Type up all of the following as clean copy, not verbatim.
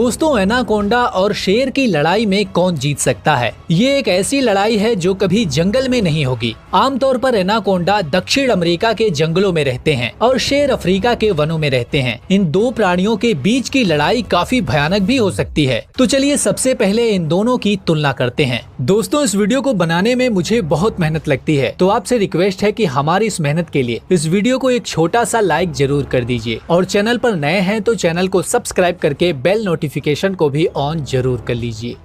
दोस्तों, एनाकोंडा और शेर की लड़ाई में कौन जीत सकता है? ये एक ऐसी लड़ाई है जो कभी जंगल में नहीं होगी। आमतौर पर एनाकोंडा दक्षिण अमेरिका के जंगलों में रहते हैं और शेर अफ्रीका के वनों में रहते हैं। इन दो प्राणियों के बीच की लड़ाई काफी भयानक भी हो सकती है। तो चलिए सबसे पहले इन दोनों की तुलना करते हैं। दोस्तों, इस वीडियो को बनाने में मुझे बहुत मेहनत लगती है, तो आपसे रिक्वेस्ट है कि हमारी इस मेहनत के लिए इस वीडियो को एक छोटा सा लाइक जरूर कर दीजिए और चैनल पर नए हैं तो चैनल को सब्सक्राइब करके बेल नोटिफिकेशन को भी ऑन जरूर कर लीजिए।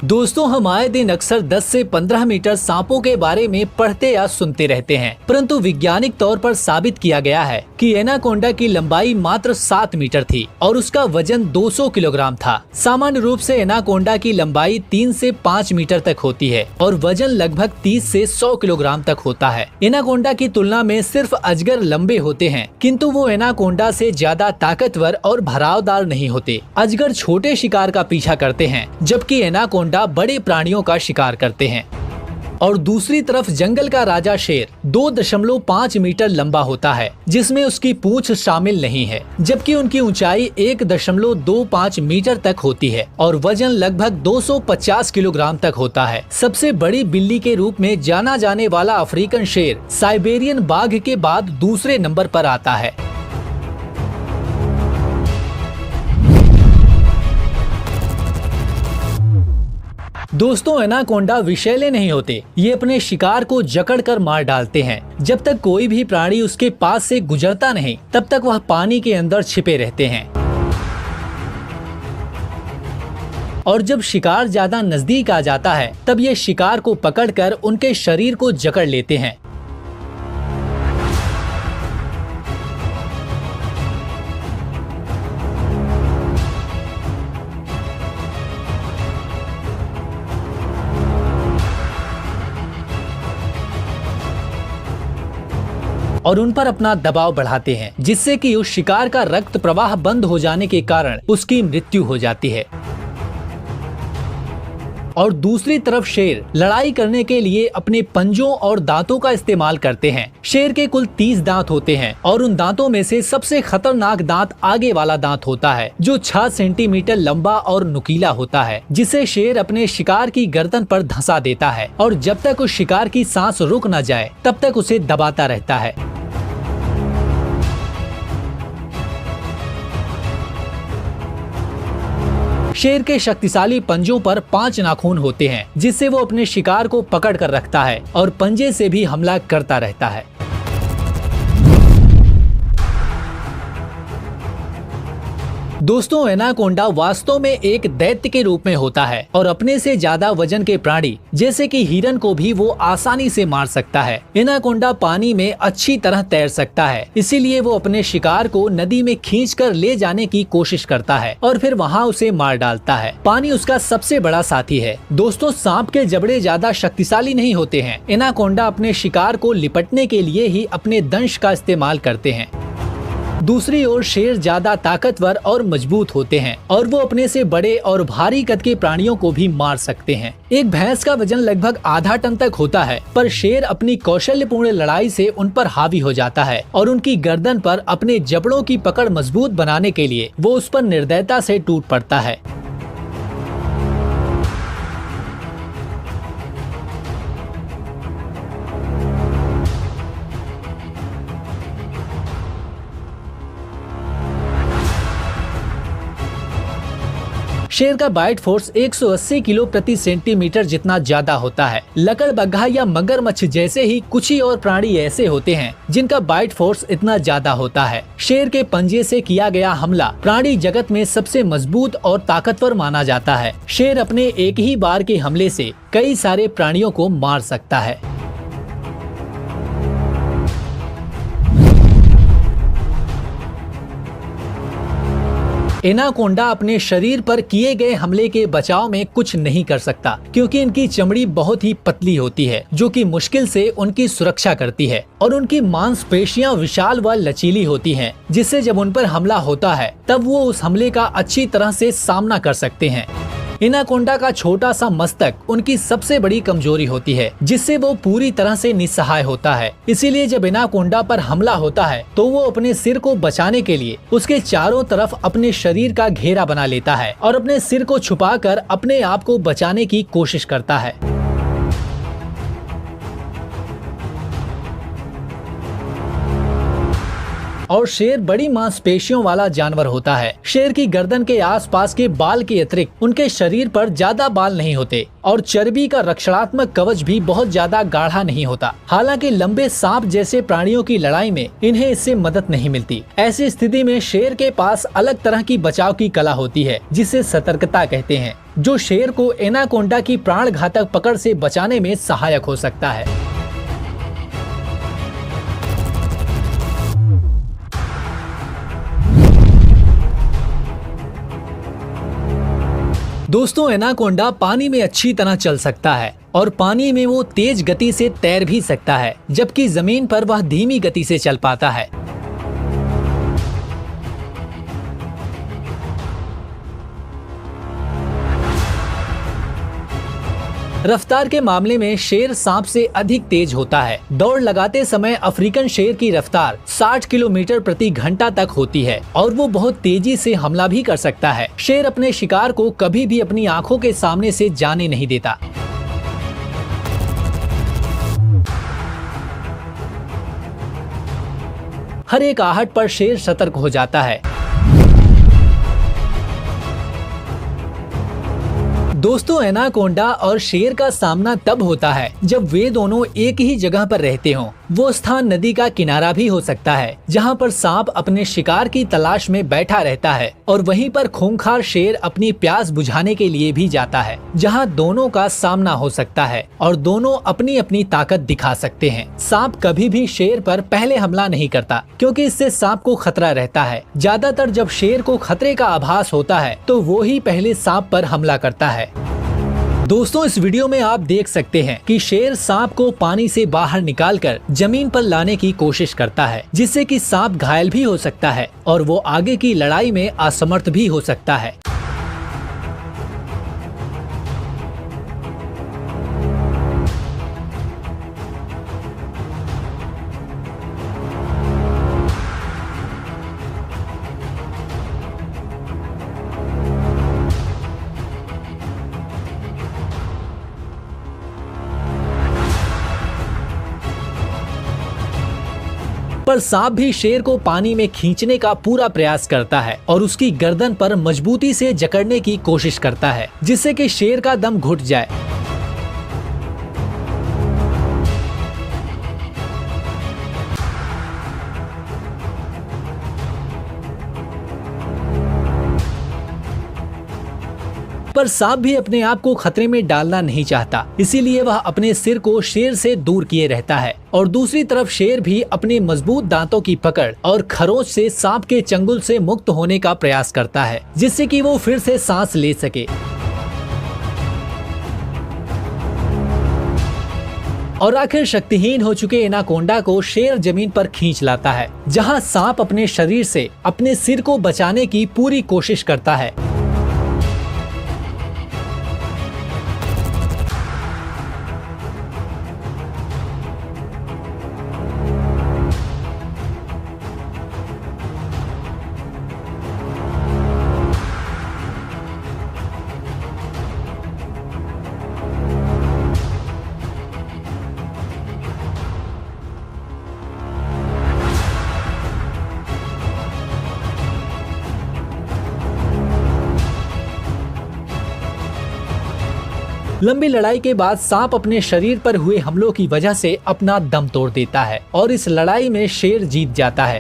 दोस्तों, हम आए दिन अक्सर 10 से 15 मीटर सांपों के बारे में पढ़ते या सुनते रहते हैं, परंतु वैज्ञानिक तौर पर साबित किया गया है कि एनाकोंडा की लंबाई मात्र 7 मीटर थी और उसका वजन 200 किलोग्राम था। सामान्य रूप से एनाकोंडा की लंबाई 3 से 5 मीटर तक होती है और वजन लगभग 30 से 100 किलोग्राम तक होता है। एनाकोंडा की तुलना में सिर्फ अजगर लंबे होते हैं, किंतु वो एनाकोंडा से ज्यादा ताकतवर और भरावदार नहीं होते। अजगर छोटे शिकार का पीछा करते हैं, जबकि एनाकोंडा बड़े प्राणियों का शिकार करते हैं। और दूसरी तरफ जंगल का राजा शेर 2.5 मीटर लंबा होता है, जिसमें उसकी पूंछ शामिल नहीं है, जबकि उनकी ऊंचाई 1.25 मीटर तक होती है और वजन लगभग 250 किलोग्राम तक होता है। सबसे बड़ी बिल्ली के रूप में जाना जाने वाला अफ्रीकन शेर साइबेरियन बाघ के बाद दूसरे नंबर पर आता है। दोस्तों, एनाकोंडा विषैले नहीं होते। ये अपने शिकार को जकड़कर मार डालते हैं। जब तक कोई भी प्राणी उसके पास से गुजरता नहीं, तब तक वह पानी के अंदर छिपे रहते हैं और जब शिकार ज्यादा नजदीक आ जाता है, तब ये शिकार को पकड़कर उनके शरीर को जकड़ लेते हैं। और उन पर अपना दबाव बढ़ाते हैं, जिससे कि उस शिकार का रक्त प्रवाह बंद हो जाने के कारण उसकी मृत्यु हो जाती है। और दूसरी तरफ शेर लड़ाई करने के लिए अपने पंजों और दांतों का इस्तेमाल करते हैं। शेर के कुल 30 दांत होते हैं और उन दांतों में से सबसे खतरनाक दांत आगे वाला दांत होता है, जो 6 सेंटीमीटर लंबा और नुकीला होता है, जिसे शेर अपने शिकार की गर्दन पर धंसा देता है और जब तक उस शिकार की सांस रुक न जाए तब तक उसे दबाता रहता है। शेर के शक्तिशाली पंजों पर 5 नाखून होते हैं, जिससे वो अपने शिकार को पकड़ कर रखता है और पंजे से भी हमला करता रहता है। दोस्तों, एनाकोंडा वास्तव में एक दैत्य के रूप में होता है और अपने से ज्यादा वजन के प्राणी जैसे कि हिरन को भी वो आसानी से मार सकता है। एनाकोंडा पानी में अच्छी तरह तैर सकता है, इसीलिए वो अपने शिकार को नदी में खींचकर ले जाने की कोशिश करता है और फिर वहाँ उसे मार डालता है। पानी उसका सबसे बड़ा साथी है। दोस्तों, सांप के जबड़े ज्यादा शक्तिशाली नहीं होते हैं। एनाकोंडा अपने शिकार को लिपटने के लिए ही अपने दंश का इस्तेमाल करते हैं। दूसरी ओर शेर ज्यादा ताकतवर और मजबूत होते हैं और वो अपने से बड़े और भारी कद के प्राणियों को भी मार सकते हैं। एक भैंस का वजन लगभग आधा टन तक होता है, पर शेर अपनी कौशल्यपूर्ण लड़ाई से उन पर हावी हो जाता है और उनकी गर्दन पर अपने जबड़ों की पकड़ मजबूत बनाने के लिए वो उस पर निर्दयता से टूट पड़ता है। शेर का बाइट फोर्स 180 किलो प्रति सेंटीमीटर जितना ज्यादा होता है। लकड़बग्घा या मगरमच्छ जैसे ही कुछ ही और प्राणी ऐसे होते हैं जिनका बाइट फोर्स इतना ज्यादा होता है। शेर के पंजे से किया गया हमला प्राणी जगत में सबसे मजबूत और ताकतवर माना जाता है। शेर अपने एक ही बार के हमले से कई सारे प्राणियों को मार सकता है। एनाकोंडा अपने शरीर पर किए गए हमले के बचाव में कुछ नहीं कर सकता, क्योंकि इनकी चमड़ी बहुत ही पतली होती है, जो कि मुश्किल से उनकी सुरक्षा करती है और उनकी मांसपेशियां विशाल व लचीली होती हैं, जिससे जब उन पर हमला होता है तब वो उस हमले का अच्छी तरह से सामना कर सकते हैं। एनाकोंडा का छोटा सा मस्तक उनकी सबसे बड़ी कमजोरी होती है, जिससे वो पूरी तरह से निस्सहाय होता है। इसीलिए जब एनाकोंडा पर हमला होता है तो वो अपने सिर को बचाने के लिए उसके चारों तरफ अपने शरीर का घेरा बना लेता है और अपने सिर को छुपाकर अपने आप को बचाने की कोशिश करता है। और शेर बड़ी मांसपेशियों वाला जानवर होता है। शेर की गर्दन के आसपास के बाल के अतिरिक्त उनके शरीर पर ज्यादा बाल नहीं होते और चर्बी का रक्षणात्मक कवच भी बहुत ज्यादा गाढ़ा नहीं होता। हालांकि लंबे सांप जैसे प्राणियों की लड़ाई में इन्हें इससे मदद नहीं मिलती। ऐसी स्थिति में शेर के पास अलग तरह की बचाव की कला होती है, जिसे सतर्कता कहते हैं, जो शेर को एनाकोंडा की प्राण घातक पकड़ से बचाने में सहायक हो सकता है। दोस्तों, एनाकोंडा पानी में अच्छी तरह चल सकता है और पानी में वो तेज गति से तैर भी सकता है, जबकि जमीन पर वह धीमी गति से चल पाता है। रफ्तार के मामले में शेर सांप से अधिक तेज होता है। दौड़ लगाते समय अफ्रीकन शेर की रफ्तार 60 किलोमीटर प्रति घंटा तक होती है और वो बहुत तेजी से हमला भी कर सकता है। शेर अपने शिकार को कभी भी अपनी आंखों के सामने से जाने नहीं देता। हर एक आहट पर शेर सतर्क हो जाता है। दोस्तों, एनाकोंडा और शेर का सामना तब होता है जब वे दोनों एक ही जगह पर रहते हों। वो स्थान नदी का किनारा भी हो सकता है, जहां पर सांप अपने शिकार की तलाश में बैठा रहता है और वहीं पर खूंखार शेर अपनी प्यास बुझाने के लिए भी जाता है, जहां दोनों का सामना हो सकता है और दोनों अपनी अपनी ताकत दिखा सकते हैं। सांप कभी भी शेर पर पहले हमला नहीं करता, क्योंकि इससे सांप को खतरा रहता है। ज्यादातर जब शेर को खतरे का आभास होता है तो वो ही पहले सांप पर हमला करता है। दोस्तों, इस वीडियो में आप देख सकते हैं कि शेर सांप को पानी से बाहर निकालकर जमीन पर लाने की कोशिश करता है, जिससे कि सांप घायल भी हो सकता है और वो आगे की लड़ाई में असमर्थ भी हो सकता है। पर सांप भी शेर को पानी में खींचने का पूरा प्रयास करता है और उसकी गर्दन पर मजबूती से जकड़ने की कोशिश करता है, जिससे कि शेर का दम घुट जाए। पर सांप भी अपने आप को खतरे में डालना नहीं चाहता, इसीलिए वह अपने सिर को शेर से दूर किए रहता है और दूसरी तरफ शेर भी अपने मजबूत दांतों की पकड़ और खरोंच से सांप के चंगुल से मुक्त होने का प्रयास करता है, जिससे कि वो फिर से सांस ले सके। और आखिर शक्तिहीन हो चुके एनाकोंडा को शेर जमीन पर खींच लाता है, जहां सांप अपने शरीर से अपने सिर को बचाने की पूरी कोशिश करता है। लंबी लड़ाई के बाद सांप अपने शरीर पर हुए हमलों की वजह से अपना दम तोड़ देता है और इस लड़ाई में शेर जीत जाता है।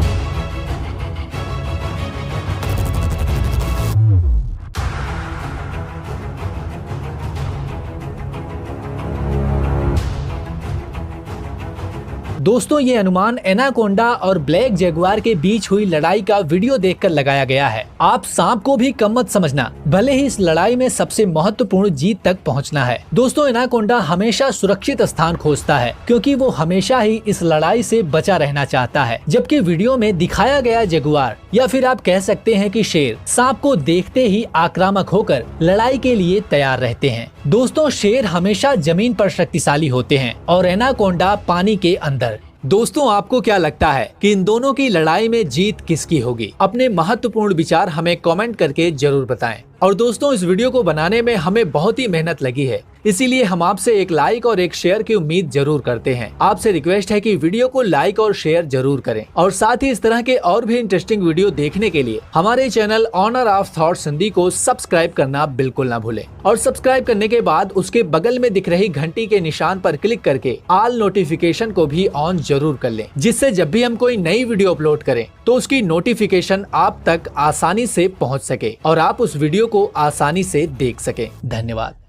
दोस्तों ये अनुमान एनाकोंडा और ब्लैक जगुआर के बीच हुई लड़ाई का वीडियो देखकर लगाया गया है। आप सांप को भी कम मत समझना, भले ही इस लड़ाई में सबसे महत्वपूर्ण जीत तक पहुंचना है। दोस्तों एनाकोंडा हमेशा सुरक्षित स्थान खोजता है क्योंकि वो हमेशा ही इस लड़ाई से बचा रहना चाहता है, जबकि वीडियो में दिखाया गया जगुआर या फिर आप कह सकते हैं कि शेर सांप को देखते ही आक्रामक होकर लड़ाई के लिए तैयार रहते हैं। दोस्तों शेर हमेशा जमीन पर शक्तिशाली होते हैं और एनाकोंडा पानी के अंदर। दोस्तों आपको क्या लगता है कि इन दोनों की लड़ाई में जीत किसकी होगी? अपने महत्वपूर्ण विचार हमें कमेंट करके जरूर बताएं। और दोस्तों इस वीडियो को बनाने में हमें बहुत ही मेहनत लगी है, इसीलिए हम आपसे एक लाइक और एक शेयर की उम्मीद जरूर करते हैं। आपसे रिक्वेस्ट है कि वीडियो को लाइक और शेयर जरूर करें और साथ ही इस तरह के और भी इंटरेस्टिंग वीडियो देखने के लिए हमारे channel honour of thoughts Hindi को सब्सक्राइब करना बिल्कुल ना भूलें। और सब्सक्राइब करने के बाद उसके बगल में दिख रही घंटी के निशान पर क्लिक करके ऑल नोटिफिकेशन को भी ऑन जरूर कर लें, जिससे जब भी हम कोई नई वीडियो अपलोड करें तो उसकी नोटिफिकेशन आप तक आसानी से पहुंच सके और आप उस वीडियो को आसानी से देख सकें। धन्यवाद।